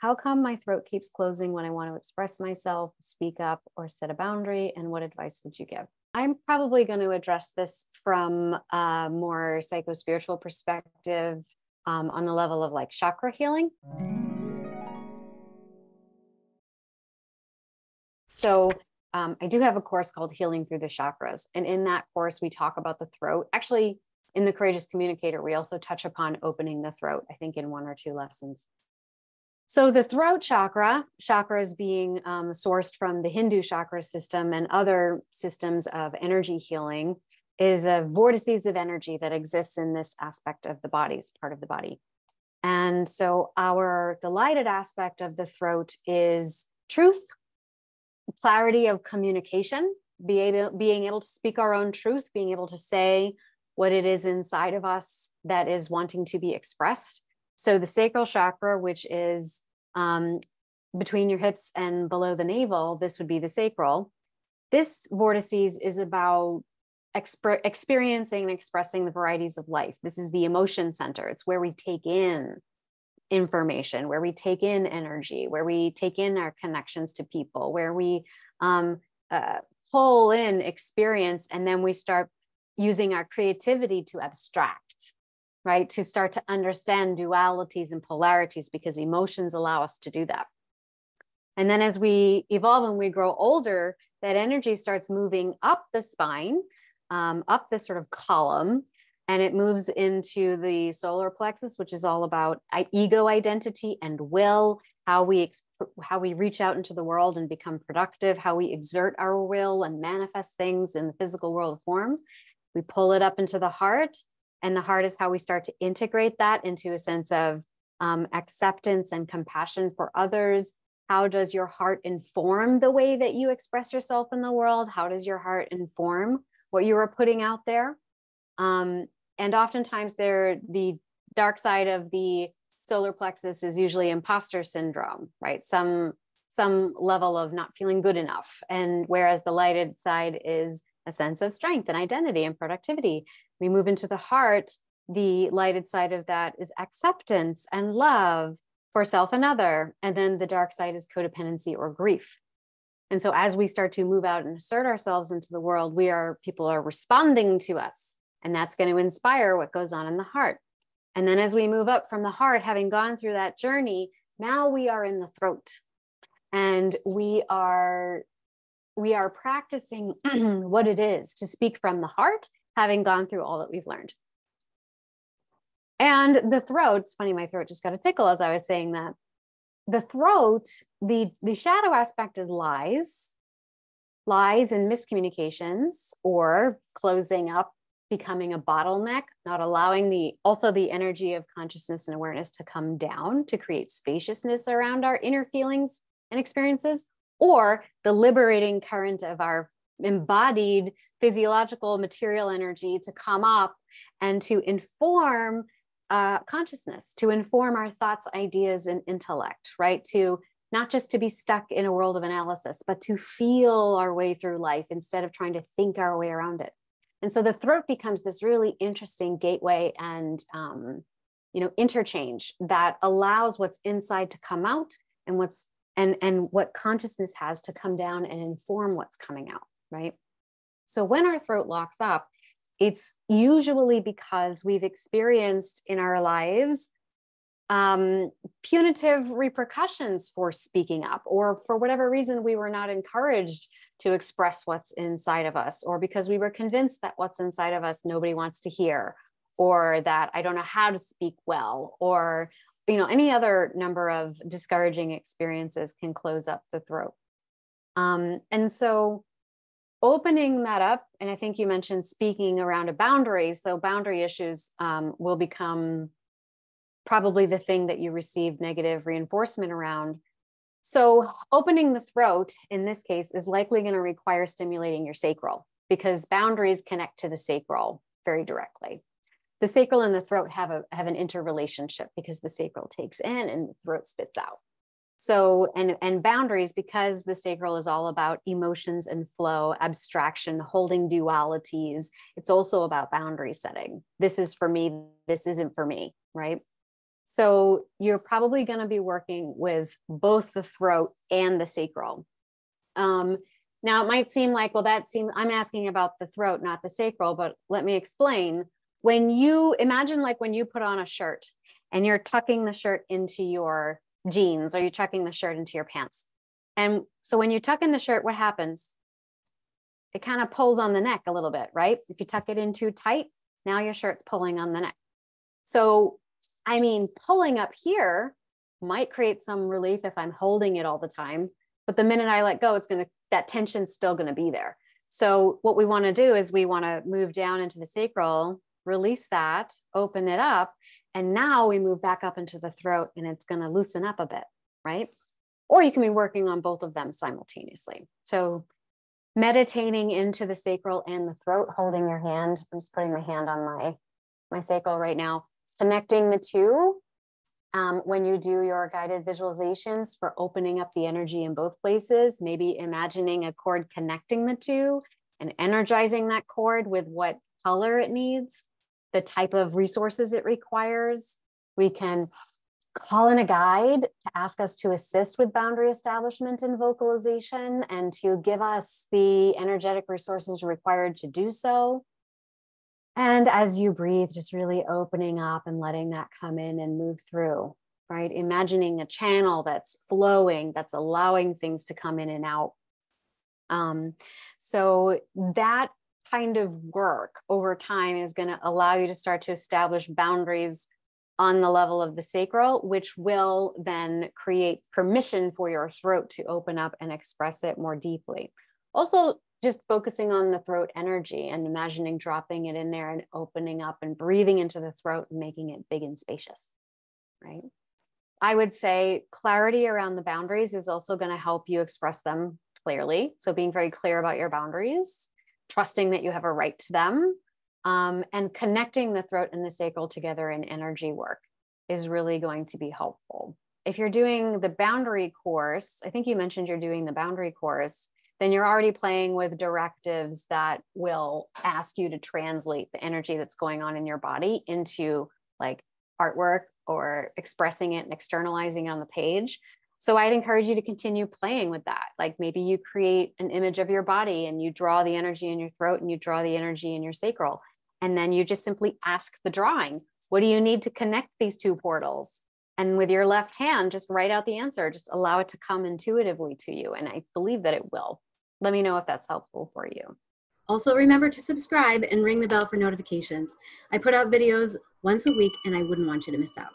How come my throat keeps closing when I want to express myself, speak up, or set a boundary? And what advice would you give? I'm probably going to address this from a more psycho-spiritual perspective, on the level of like chakra healing. So I do have a course called Healing Through the Chakras. And in that course, we talk about the throat. Actually, in the Courageous Communicator, we also touch upon opening the throat, I think in 1 or 2 lessons. So the throat chakra, chakras being sourced from the Hindu chakra system and other systems of energy healing, is a vortices of energy that exists in this aspect of the body, part of the body. And so the lighted aspect of the throat is truth, clarity of communication, being able to speak our own truth, being able to say what it is inside of us that is wanting to be expressed. So the sacral chakra, which is between your hips and below the navel, this would be the sacral. This vortices is about experiencing and expressing the varieties of life. This is the emotion center. It's where we take in information, where we take in energy, where we take in our connections to people, where we pull in experience, and then we start using our creativity to abstract, right? To start to understand dualities and polarities, because emotions allow us to do that. And then as we evolve and we grow older, that energy starts moving up the spine, up this sort of column, and it moves into the solar plexus, which is all about ego identity and will, how we reach out into the world and become productive, how we exert our will and manifest things in the physical world form. We pull it up into the heart, and the heart is how we start to integrate that into a sense of acceptance and compassion for others. How does your heart inform the way that you express yourself in the world? How does your heart inform what you are putting out there? And oftentimes the dark side of the solar plexus is usually imposter syndrome, right? Some level of not feeling good enough. And whereas the lighted side is a sense of strength and identity and productivity. We move into the heart. The lighted side of that is acceptance and love for self and other. And then the dark side is codependency or grief. And so as we start to move out and assert ourselves into the world, people are responding to us. And that's going to inspire what goes on in the heart. And then as we move up from the heart, having gone through that journey, now we are in the throat. And we are practicing what it is to speak from the heart, having gone through all that we've learned. And the throat, it's funny, my throat just got a tickle as I was saying that. The throat, the shadow aspect is lies and miscommunications, or closing up, becoming a bottleneck, not allowing the energy of consciousness and awareness to come down to create spaciousness around our inner feelings and experiences, or the liberating current of our embodied physiological material energy to come up and to inform consciousness, to inform our thoughts, ideas, and intellect, right? To not just to be stuck in a world of analysis, but to feel our way through life instead of trying to think our way around it. And so the throat becomes this really interesting gateway and interchange that allows what's inside to come out, and what consciousness has to come down and inform what's coming out, right? So when our throat locks up, it's usually because we've experienced in our lives punitive repercussions for speaking up, or for whatever reason we were not encouraged to express what's inside of us, or because we were convinced that what's inside of us nobody wants to hear, or that I don't know how to speak well, or any other number of discouraging experiences can close up the throat. And so opening that up, and I think you mentioned speaking around a boundary. So boundary issues will become probably the thing that you receive negative reinforcement around. So opening the throat in this case is likely going to require stimulating your sacral, because boundaries connect to the sacral very directly. The sacral and the throat have an interrelationship, because the sacral takes in and the throat spits out. So, and boundaries, because the sacral is all about emotions and flow, abstraction, holding dualities. It's also about boundary setting. This is for me, this isn't for me, right? So you're probably going to be working with both the throat and the sacral. Now it might seem like, well, I'm asking about the throat, not the sacral, but let me explain. When you imagine, like when you put on a shirt and you're tucking the shirt into your jeans, or you're tucking the shirt into your pants. And so when you tuck in the shirt, what happens? It kind of pulls on the neck a little bit, right? If you tuck it in too tight, now your shirt's pulling on the neck. So, I mean, pulling up here might create some relief if I'm holding it all the time, but the minute I let go, that tension's still going to be there. So what we want to do is we want to move down into the sacral, release that, open it up. And now we move back up into the throat and it's going to loosen up a bit, right? Or you can be working on both of them simultaneously. So meditating into the sacral and the throat, holding your hand. I'm just putting my hand on my sacral right now, connecting the two. When you do your guided visualizations for opening up the energy in both places, maybe imagining a cord connecting the two and energizing that cord with what color it needs, the type of resources it requires. We can call in a guide to ask us to assist with boundary establishment and vocalization and to give us the energetic resources required to do so. And as you breathe, just really opening up and letting that come in and move through, right? Imagining a channel that's flowing, that's allowing things to come in and out. So that kind of work over time is going to allow you to start to establish boundaries on the level of the sacral, which will then create permission for your throat to open up and express it more deeply. Also, just focusing on the throat energy and imagining dropping it in there and opening up and breathing into the throat and making it big and spacious, right? I would say clarity around the boundaries is also going to help you express them clearly. So being very clear about your boundaries, trusting that you have a right to them, and connecting the throat and the sacral together in energy work is really going to be helpful. If you're doing the boundary course, I think you mentioned you're doing the boundary course, then you're already playing with directives that will ask you to translate the energy that's going on in your body into like artwork or expressing it and externalizing it on the page. So I'd encourage you to continue playing with that. Like maybe you create an image of your body and you draw the energy in your throat and you draw the energy in your sacral. And then you just simply ask the drawing, what do you need to connect these two portals? And with your left hand, just write out the answer, just allow it to come intuitively to you. And I believe that it will. Let me know if that's helpful for you. Also, remember to subscribe and ring the bell for notifications. I put out videos once a week and I wouldn't want you to miss out.